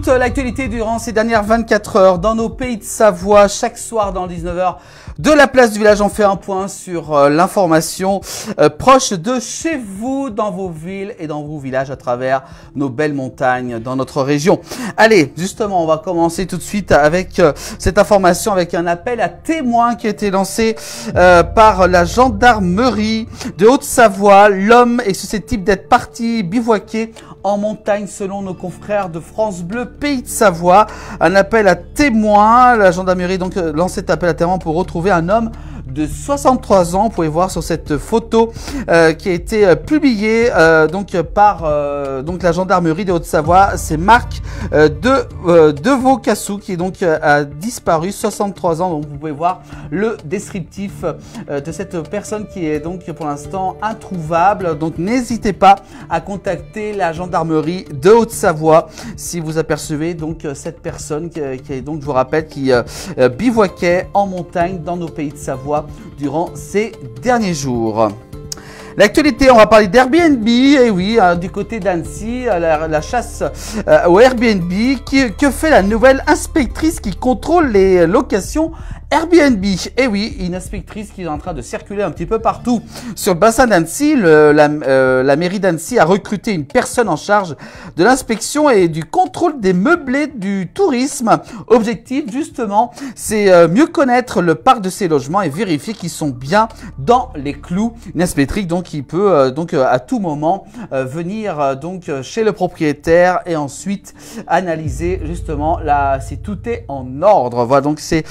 Toute l'actualité durant ces dernières 24 heures dans nos pays de Savoie, chaque soir dans 19h de la place du village, on fait un point sur l'information proche de chez vous, dans vos villes et dans vos villages à travers nos belles montagnes dans notre région. Allez, justement, on va commencer tout de suite avec cette information, avec un appel à témoins qui a été lancé par la gendarmerie de Haute-Savoie. L'homme est susceptible d'être parti bivouaquer en montagne selon nos confrères de France Bleu Pays de Savoie. Un appel à témoins. La gendarmerie donc lance cet appel à témoins pour retrouver un homme de 63 ans. Vous pouvez voir sur cette photo qui a été publiée par la gendarmerie de Haute-Savoie. C'est Marc de Vaucassou qui est donc a disparu, 63 ans. Donc vous pouvez voir le descriptif de cette personne qui est donc pour l'instant introuvable. Donc n'hésitez pas à contacter la gendarmerie de Haute-Savoie si vous apercevez donc cette personne qui est donc, je vous rappelle, qui bivouaquait en montagne dans nos pays de Savoie durant ces derniers jours. L'actualité, on va parler d'Airbnb, et oui, du côté d'Annecy, la chasse au Airbnb. Que fait la nouvelle inspectrice qui contrôle les locations Airbnb? Et oui, une inspectrice qui est en train de circuler un petit peu partout sur le bassin d'Annecy. La mairie d'Annecy a recruté une personne en charge de l'inspection et du contrôle des meublés du tourisme. Objectif, justement, c'est mieux connaître le parc de ces logements et vérifier qu'ils sont bien dans les clous. Une inspectrice donc qui peut à tout moment venir chez le propriétaire et ensuite analyser justement si tout est en ordre. Voilà, donc c'est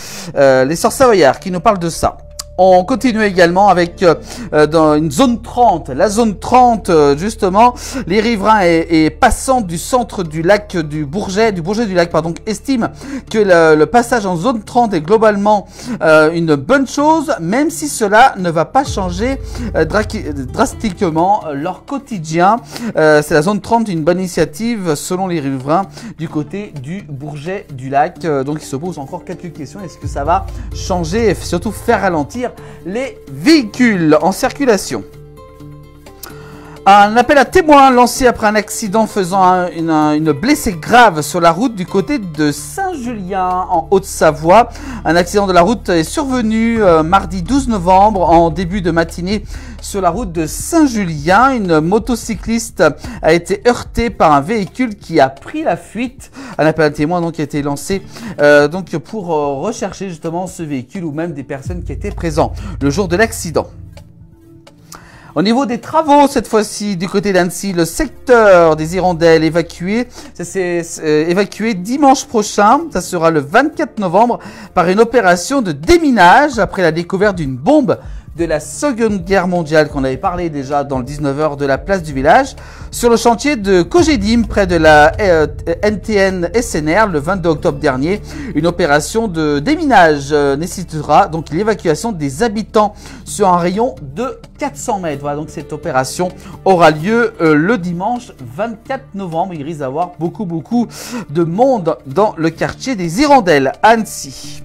les Sorts Savoyards qui nous parlent de ça. On continue également avec dans une zone 30. La zone 30, justement, les riverains et passants du centre du lac du Bourget du lac, pardon, estiment que le passage en zone 30 est globalement une bonne chose, même si cela ne va pas changer drastiquement leur quotidien. C'est la zone 30, une bonne initiative selon les riverains du côté du Bourget du lac. Donc ils se posent encore quelques questions. Est-ce que ça va changer et surtout faire ralentir les véhicules en circulation? Un appel à témoins lancé après un accident faisant une blessée grave sur la route du côté de Saint-Julien en Haute-Savoie. Un accident de la route est survenu mardi 12 novembre en début de matinée sur la route de Saint-Julien. Une motocycliste a été heurtée par un véhicule qui a pris la fuite. Un appel à témoins donc a été lancé pour rechercher justement ce véhicule ou même des personnes qui étaient présentes le jour de l'accident. Au niveau des travaux, cette fois-ci, du côté d'Annecy, le secteur des Hirondelles évacué. Ça s'est évacué dimanche prochain. Ça sera le 24 novembre par une opération de déminage après la découverte d'une bombe de la Seconde Guerre mondiale qu'on avait parlé déjà dans le 19h de la place du village sur le chantier de Cogedim près de la NTN SNR le 22 octobre dernier. Une opération de déminage nécessitera donc l'évacuation des habitants sur un rayon de 400 mètres. Voilà, donc cette opération aura lieu le dimanche 24 novembre. Il risque d'avoir beaucoup de monde dans le quartier des Hirondelles à Annecy.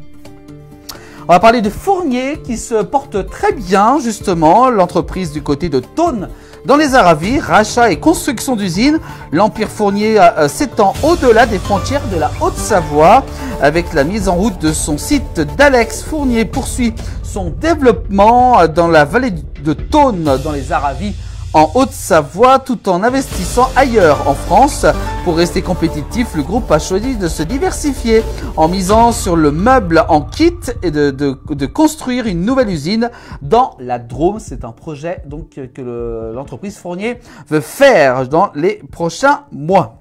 On va parler de Fournier qui se porte très bien, justement. L'entreprise du côté de Thônes dans les Aravis, rachat et construction d'usines. L'Empire Fournier s'étend au-delà des frontières de la Haute-Savoie. Avec la mise en route de son site d'Alex, Fournier poursuit son développement dans la vallée de Thônes dans les Aravis en Haute-Savoie, tout en investissant ailleurs en France. Pour rester compétitif, le groupe a choisi de se diversifier en misant sur le meuble en kit et de construire une nouvelle usine dans la Drôme. C'est un projet donc que l'entreprise Fournier veut faire dans les prochains mois.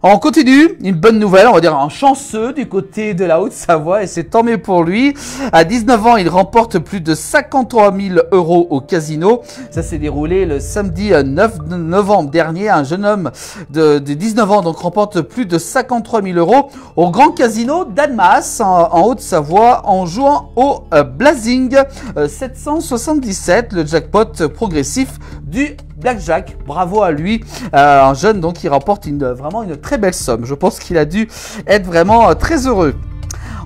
On continue, une bonne nouvelle, on va dire un chanceux du côté de la Haute-Savoie et c'est tant mieux pour lui. À 19 ans, il remporte plus de 53 000 € au casino. Ça s'est déroulé le samedi 9 novembre dernier. Un jeune homme de 19 ans donc remporte plus de 53 000 € au Grand Casino d'Annemasse en Haute-Savoie en jouant au Blazing 777, le jackpot progressif du Blackjack. Bravo à lui, un jeune donc qui remporte vraiment une très belle somme. Je pense qu'il a dû être vraiment très heureux.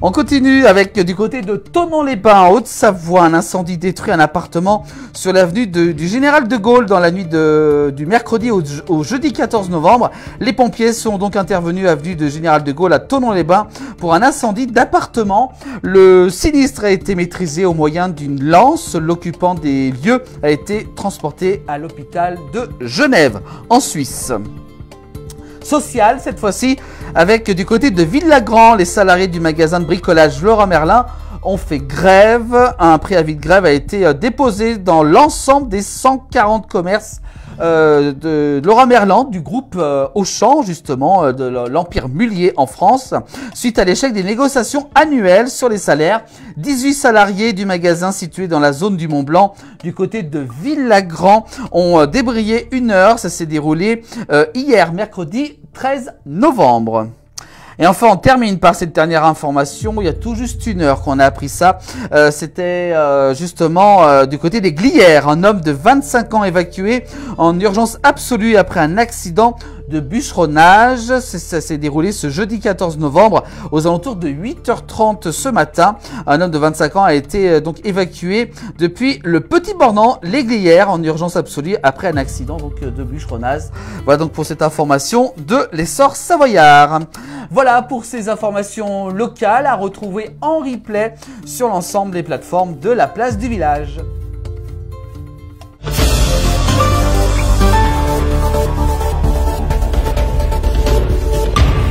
On continue avec du côté de Thonon-les-Bains, en Haute-Savoie. Un incendie détruit un appartement sur l'avenue du Général de Gaulle dans la nuit du mercredi au jeudi 14 novembre. Les pompiers sont donc intervenus avenue de Général de Gaulle à Thonon-les-Bains pour un incendie d'appartement. Le sinistre a été maîtrisé au moyen d'une lance. L'occupant des lieux a été transporté à l'hôpital de Genève, en Suisse. Social, cette fois-ci, avec du côté de Villagrand, les salariés du magasin de bricolage Leroy Merlin ont fait grève. Un préavis de grève a été déposé dans l'ensemble des 140 commerces de Leroy Merlin, du groupe Auchan, justement, de l'Empire Mullier en France, suite à l'échec des négociations annuelles sur les salaires. 18 salariés du magasin situé dans la zone du Mont Blanc, du côté de Villagrand, ont débrayé 1 heure. Ça s'est déroulé hier, mercredi 13 novembre. Et enfin, on termine par cette dernière information. Il y a tout juste 1 heure qu'on a appris ça. C'était justement du côté des Glières. Un homme de 25 ans évacué en urgence absolue après un accident de bûcheronnage. Ça s'est déroulé ce jeudi 14 novembre aux alentours de 8h30 ce matin. Un homme de 25 ans a été donc évacué depuis le Petit Bornand, les Glières, en urgence absolue après un accident donc de bûcheronnage. Voilà donc pour cette information de l'essor savoyard. Voilà pour ces informations locales à retrouver en replay sur l'ensemble des plateformes de la place du village.